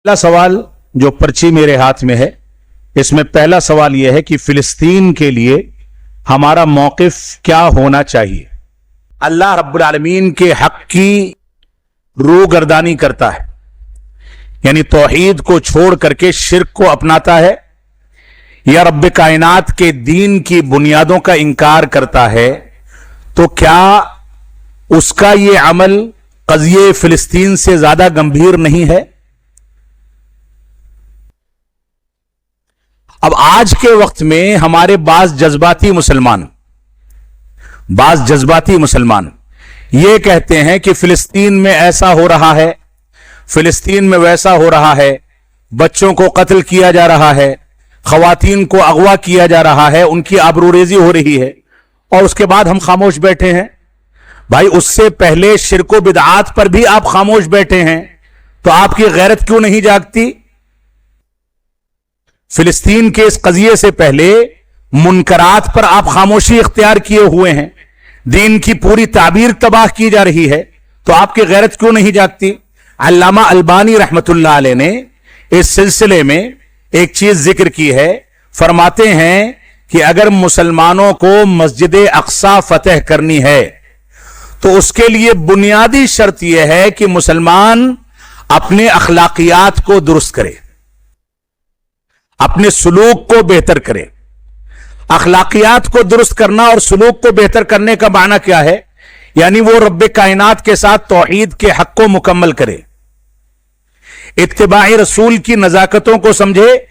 पहला सवाल जो पर्ची मेरे हाथ में है, इसमें पहला सवाल यह है कि फिलिस्तीन के लिए हमारा मौकिफ क्या होना चाहिए। अल्लाह रब्बुल आलमीन के हक की रूगर्दानी करता है, यानी तौहीद को छोड़ करके शिर्क को अपनाता है, या रब्बे कायनात के दीन की बुनियादों का इंकार करता है, तो क्या उसका यह अमल कज़िये फिलिस्तीन से ज्यादा गंभीर नहीं है। अब आज के वक्त में हमारे बाज जज्बाती मुसलमान ये कहते हैं कि फिलिस्तीन में ऐसा हो रहा है, फिलिस्तीन में वैसा हो रहा है, बच्चों को कत्ल किया जा रहा है, खवातीन को अगवा किया जा रहा है, उनकी आबरूरेजी हो रही है, और उसके बाद हम खामोश बैठे हैं। भाई, उससे पहले शिर्को बिदआत पर भी आप खामोश बैठे हैं, तो आपकी गैरत क्यों नहीं जागती। फिलिस्तीन के इस कज़िये से पहले मुनकरात पर आप खामोशी इख्तियार किए हुए हैं, दीन की पूरी ताबीर तबाह की जा रही है, तो आपकी गैरत क्यों नहीं जागती। अल्लामा अलबानी रहमतुल्लाह अलैह ने इस सिलसिले में एक चीज जिक्र की है, फरमाते हैं कि अगर मुसलमानों को मस्जिद अक्सा फतह करनी है तो उसके लिए बुनियादी शर्त यह है कि मुसलमान अपने अखलाकियात को दुरुस्त करे, अपने सुलूक को बेहतर करे। अखलाकियात को दुरुस्त करना और सुलूक को बेहतर करने का माना क्या है, यानी वो रब्बे कायनात के साथ तौहीद के हक को मुकम्मल करे, इत्तिबाए रसूल की नजाकतों को समझे,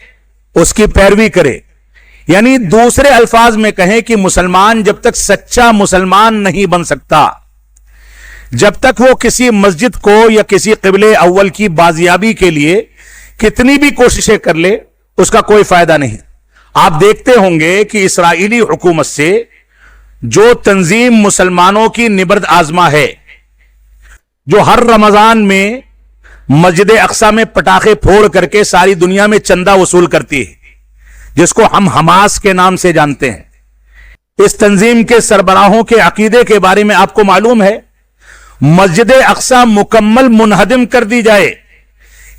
उसकी पैरवी करे। यानी दूसरे अल्फाज में कहें कि मुसलमान जब तक सच्चा मुसलमान नहीं बन सकता, जब तक वो किसी मस्जिद को या किसी क़िबले अव्वल की बाजियाबी के लिए कितनी भी कोशिशें कर ले, उसका कोई फायदा नहीं। आप देखते होंगे कि इस्राइली हुकूमत से जो तंजीम मुसलमानों की निबर्द आजमा है, जो हर रमजान में मस्जिद अक्सा में पटाखे फोड़ करके सारी दुनिया में चंदा वसूल करती है, जिसको हम हमास के नाम से जानते हैं, इस तंजीम के सरबराहों के अकीदे के बारे में आपको मालूम है। मस्जिद अक्सा मुकम्मल मुनहदिम कर दी जाए,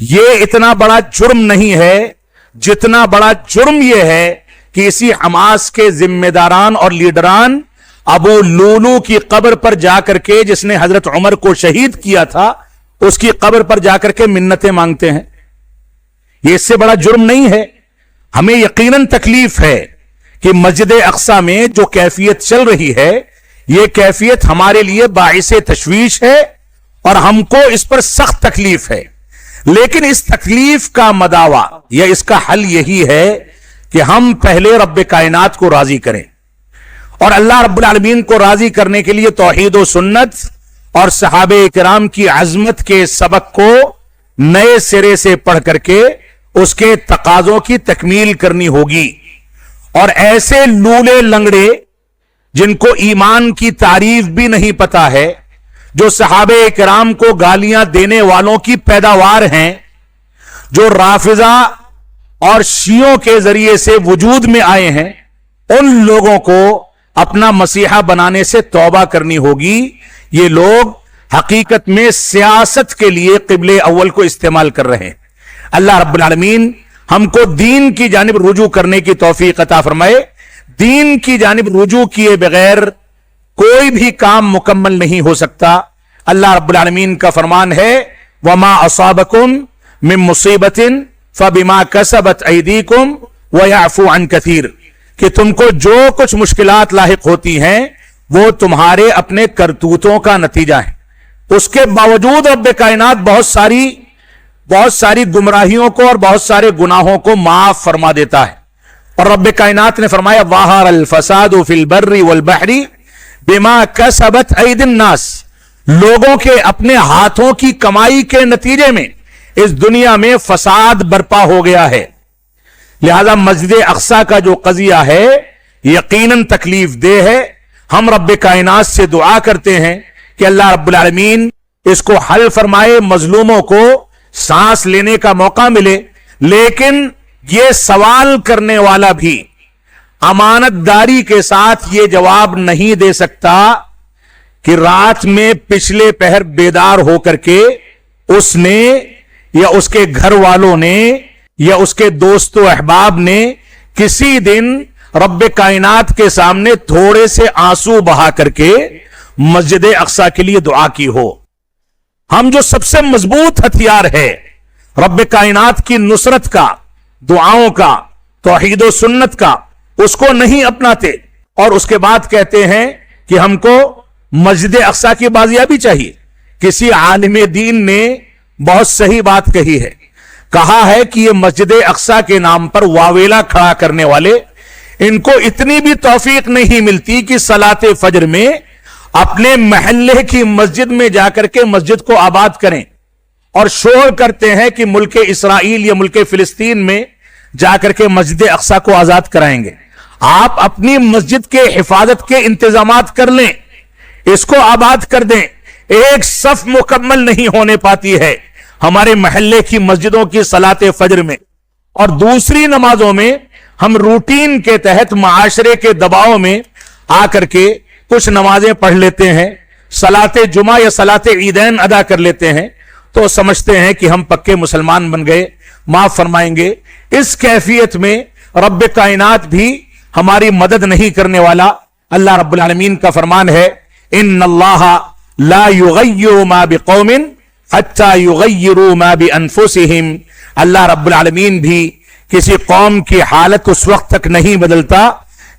यह इतना बड़ा जुर्म नहीं है जितना बड़ा जुर्म यह है कि इसी हमास के जिम्मेदारान और लीडरान अबू लूलू की कब्र पर जाकर के, जिसने हजरत उमर को शहीद किया था, उसकी कब्र पर जाकर के मिन्नतें मांगते हैं। यह इससे बड़ा जुर्म नहीं है। हमें यकीनन तकलीफ है कि मस्जिद अक्सा में जो कैफियत चल रही है, यह कैफियत हमारे लिए बाइसे तशवीश है और हमको इस पर सख्त तकलीफ है। लेकिन इस तकलीफ का मदावा या इसका हल यही है कि हम पहले रब्बे कायनात को राजी करें, और अल्लाह रब्बुल आलमीन को राजी करने के लिए तौहीद और सुन्नत और सहाबे किराम की अजमत के सबक को नए सिरे से पढ़ करके उसके तकाजों की तकमील करनी होगी। और ऐसे लूले लंगड़े जिनको ईमान की तारीफ भी नहीं पता है, जो सहाबे किराम को गालियां देने वालों की पैदावार हैं, जो राफिजा और शियों के जरिए से वजूद में आए हैं, उन लोगों को अपना मसीहा बनाने से तौबा करनी होगी। ये लोग हकीकत में सियासत के लिए क़िबले अव्वल को इस्तेमाल कर रहे हैं। अल्लाह रब्बुल आलमीन हमको दीन की जानिब रुजू करने की तौफीक अता फरमाए। दीन की जानिब रुजू किए बगैर कोई भी काम मुकम्मल नहीं हो सकता। अल्लाह रब्बुल आलमीन का फरमान है, वमा असाबकुम मिन मुसीबतिन फबिमा कसबत ऐदीकुम व याफू अन कसीर, कि तुमको जो कुछ मुश्किलात लाहिक होती हैं वो तुम्हारे अपने करतूतों का नतीजा है। उसके बावजूद रब्बे कायनात बहुत सारी गुमराहियों को और बहुत सारे गुनाहों को माफ फरमा देता है। और रब्बे कायनात ने फरमाया, वाहर अल फसादु फिल बर्री वल बहरी बिमा कसबत ऐदिन नास, लोगों के अपने हाथों की कमाई के नतीजे में इस दुनिया में फसाद बर्पा हो गया है। लिहाजा मस्जिद अक्सा का जो कज़िया है यकीनन तकलीफ दे है। हम रब्बे कायनात से दुआ करते हैं कि अल्लाह रब्बुल आलमीन इसको हल फरमाए, मजलूमों को सांस लेने का मौका मिले। लेकिन यह सवाल करने वाला भी अमानतदारी के साथ यह जवाब नहीं दे सकता कि रात में पिछले पहर बेदार होकर के उसने या उसके घर वालों ने या उसके दोस्तों अहबाब ने किसी दिन रब्बे कायनात के सामने थोड़े से आंसू बहा करके मस्जिद अक्सा के लिए दुआ की हो। हम जो सबसे मजबूत हथियार है रब्बे कायनात की नुसरत का, दुआओं का, तौहीद व सुन्नत का, उसको नहीं अपनाते और उसके बाद कहते हैं कि हमको मस्जिद अक्सा की बाजियाबी चाहिए। किसी आलिम दीन ने बहुत सही बात कही है, कहा है कि ये मस्जिद अक्सा के नाम पर वावेला खड़ा करने वाले, इनको इतनी भी तौफीक नहीं मिलती कि सलाते फजर में अपने महल्ले की मस्जिद में जाकर के मस्जिद को आबाद करें और शोर करते हैं कि मुल्क इसराइल या मुल्क फिलिस्तीन में जाकर के मस्जिद अक्सा को आजाद कराएंगे। आप अपनी मस्जिद के हिफाजत के इंतजामात कर लें, इसको आबाद कर दें। एक सफ मुकम्मल नहीं होने पाती है हमारे महल्ले की मस्जिदों की सलाते फजर में, और दूसरी नमाजों में हम रूटीन के तहत माशरे के दबाव में आकर के कुछ नमाजें पढ़ लेते हैं, सलाते जुमा या सलाते ईदैन अदा कर लेते हैं, तो समझते हैं कि हम पक्के मुसलमान बन गए, माफ फरमाएंगे। इस कैफियत में रब्बे कायनात भी हमारी मदद नहीं करने वाला। अल्लाह रब्बुल आलमीन का फरमान है, इन्नल्लाह ला युगय्यिरु मा बिकौमिन हत्ता युगय्यिरु मा बिअनफुसिहिम। अल्लाह रब्बुल आलमीन भी किसी कौम की हालत उस वक्त तक नहीं बदलता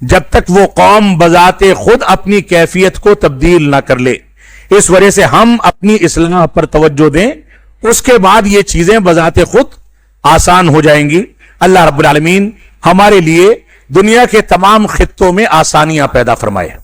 जब तक वो कौम बजाते खुद अपनी कैफियत को तब्दील ना कर ले। इस वजह से हम अपनी इस्लाह पर तवज्जो दें, उसके बाद ये चीजें बजाते खुद आसान हो जाएंगी। अल्लाह रब्बुल आलमीन हमारे लिए दुनिया के तमाम खित्तों में आसानियां पैदा फरमाए।